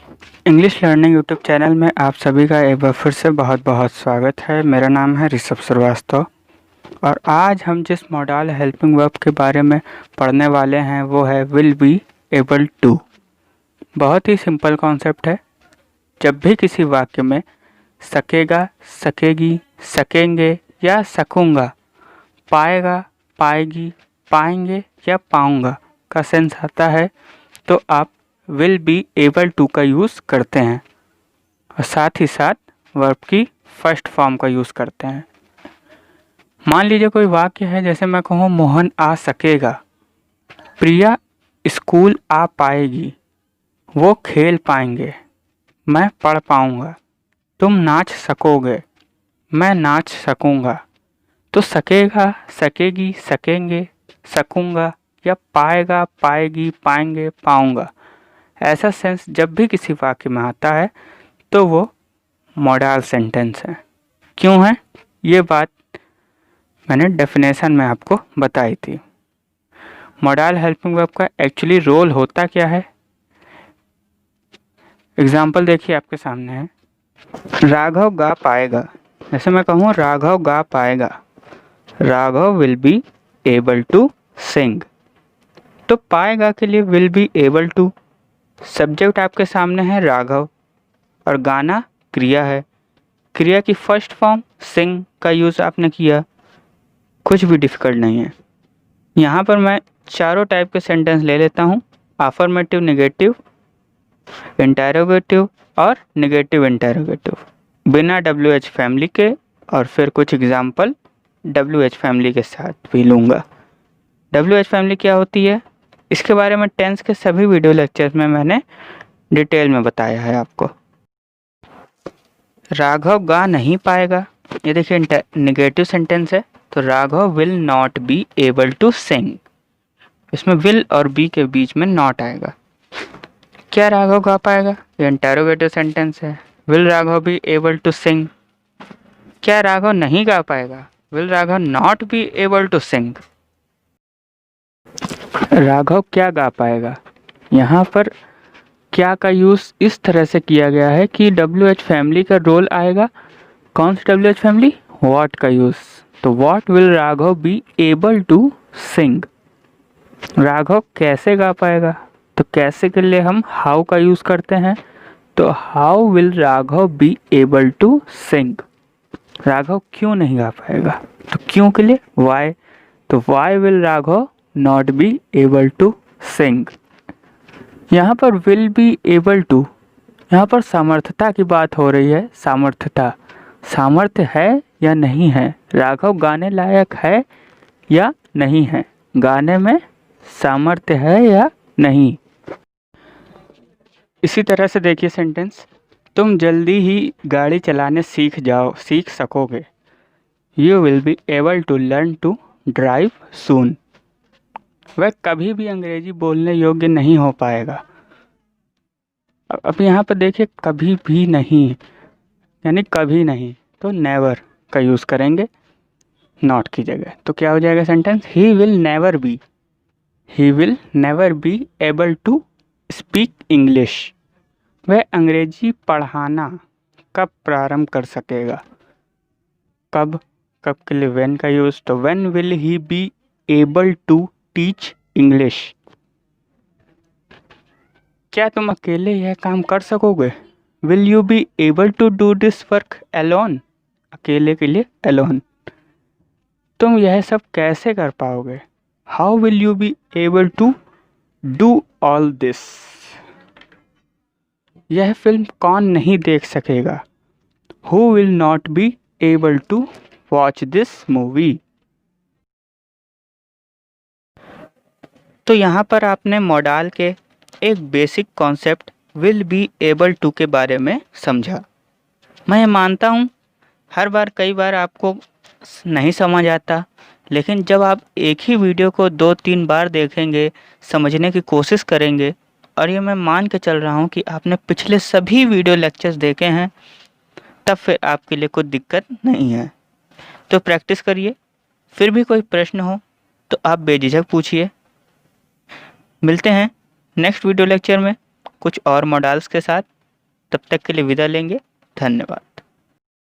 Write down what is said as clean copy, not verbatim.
English learning YouTube channel में आप सभी का एक बार फिर से बहुत बहुत स्वागत है। मेरा नाम है ऋषभ श्रीवास्तव और आज हम जिस मॉडल हेल्पिंग वर्ब के बारे में पढ़ने वाले हैं वो है विल बी एबल टू। बहुत ही सिंपल कॉन्सेप्ट है। जब भी किसी वाक्य में सकेगा, सकेगी, सकेंगे या सकूंगा, पाएगा, पाएगी, पाएंगे या पाऊंगा का सेंस आता है तो आप विल बी एबल टू का यूज़ करते हैं और साथ ही साथ वर्ब की फर्स्ट फॉर्म का यूज़ करते हैं। मान लीजिए कोई वाक्य है, जैसे मैं कहूँ मोहन आ सकेगा, प्रिया स्कूल आ पाएगी, वो खेल पाएंगे, मैं पढ़ पाऊंगा, तुम नाच सकोगे, मैं नाच सकूंगा। तो सकेगा, सकेगी, सकेंगे, सकूंगा या पाएगा, पाएगी, पाएंगे, पाऊंगा, ऐसा सेंस जब भी किसी वाक्य में आता है तो वो मॉडल सेंटेंस है। क्यों है ये बात मैंने डेफिनेशन में आपको बताई थी। मॉडल हेल्पिंग वर्ब का एक्चुअली रोल होता क्या है, एग्जाम्पल देखिए आपके सामने है। राघव गा पाएगा, जैसे मैं कहूँ राघव गा पाएगा, Raghav will be able to sing. तो पाएगा के लिए will be able to, subject आपके सामने है राघव और गाना क्रिया है। क्रिया की फर्स्ट फॉर्म सिंग का यूज़ आपने किया, कुछ भी डिफिकल्ट नहीं है। यहाँ पर मैं चारों टाइप के सेंटेंस ले लेता हूँ, अफर्मेटिव, नेगेटिव, इंटेरोगेटिव और नेगेटिव इंटेरोगेटिव, बिना WH फैमिली के, और फिर कुछ एग्जाम्पल WH फैमिली के साथ भी लूँगा। WH फैमिली क्या होती है इसके बारे में टेंस के सभी वीडियो लेक्चर्स में मैंने डिटेल में बताया है आपको। राघव गा नहीं पाएगा, ये देखिए नेगेटिव सेंटेंस है, तो Raghav will not be able to sing, इसमें विल और बी के बीच में नॉट आएगा। क्या राघव गा पाएगा, ये इंटेरोगेटिव सेंटेंस है, will Raghav be able to sing. क्या राघव नहीं गा पाएगा, will Raghav not be able to sing. Raghav क्या गा पाएगा, यहाँ पर क्या का यूज़ इस तरह से किया गया है कि WH फैमिली का रोल आएगा। कौन सी WH फैमिली, व्हाट का यूज़, तो what will Raghav be able to sing. Raghav कैसे गा पाएगा, तो कैसे के लिए हम हाउ का यूज़ करते हैं, तो how will Raghav be able to sing. Raghav क्यों नहीं गा पाएगा, तो क्यों के लिए वाई, तो why will Raghav not be able to sing. यहाँ पर विल बी एबल टू, यहाँ पर सामर्थ्यता की बात हो रही है। सामर्थ्यता, सामर्थ्य है या नहीं है, राघव गाने लायक है या नहीं है, गाने में सामर्थ्य है या नहीं। इसी तरह से देखिए सेंटेंस, तुम जल्दी ही गाड़ी चलाने सीख सकोगे, you will be able to learn to drive soon. वह कभी भी अंग्रेजी बोलने योग्य नहीं हो पाएगा। अब यहाँ पर देखिए कभी भी नहीं, यानी कभी नहीं, तो नेवर का यूज़ करेंगे नॉट की जगह, तो क्या हो जाएगा sentence, he will never be able to speak English. वह अंग्रेजी पढ़ाना कब प्रारंभ कर सकेगा, कब के लिए व्हेन का यूज़, तो when will he be able to teach English. क्या तुम अकेले यह काम कर सकोगे, will you be able to do this work alone, अकेले के लिए एलोन। तुम यह सब कैसे कर पाओगे, how will you be able to do all this. यह फिल्म कौन नहीं देख सकेगा, who will not be able to watch this movie. तो यहाँ पर आपने मॉडल के एक basic concept will be able to के बारे में समझा। मैं मानता हूँ हर बार कई बार आपको नहीं समझ आता, लेकिन जब आप एक ही वीडियो को 2-3 बार देखेंगे, समझने की कोशिश करेंगे, और ये मैं मान के चल रहा हूँ कि आपने पिछले सभी वीडियो लेक्चर्स देखे हैं, तब फिर आपके लिए कोई दिक्कत नहीं है। तो प्रैक्टिस करिए, फिर भी कोई प्रश्न हो तो आप बेझिझक पूछिए। मिलते हैं नेक्स्ट वीडियो लेक्चर में कुछ और मॉडल्स के साथ। तब तक के लिए विदा लेंगे। धन्यवाद।